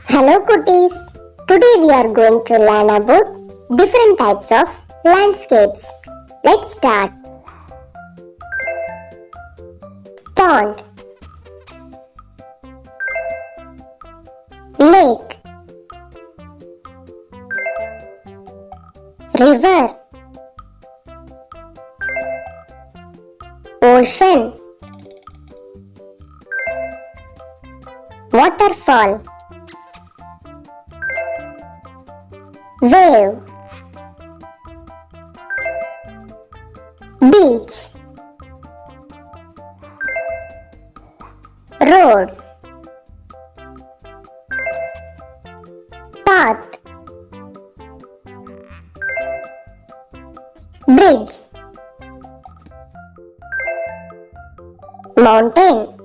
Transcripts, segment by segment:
Hello cuties! Today we are going to learn about different types of landscapes. Let's start. Pond, lake, river, ocean, waterfall, wave, beach, road, path, bridge, mountain,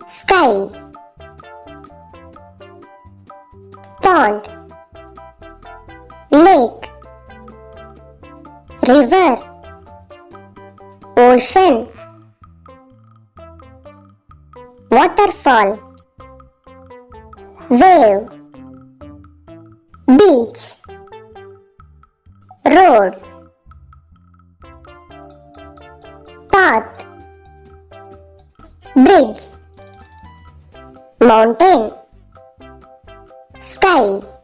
sky, pond, lake, river, ocean, waterfall, wave, beach, road, path, bridge, mountain, sky.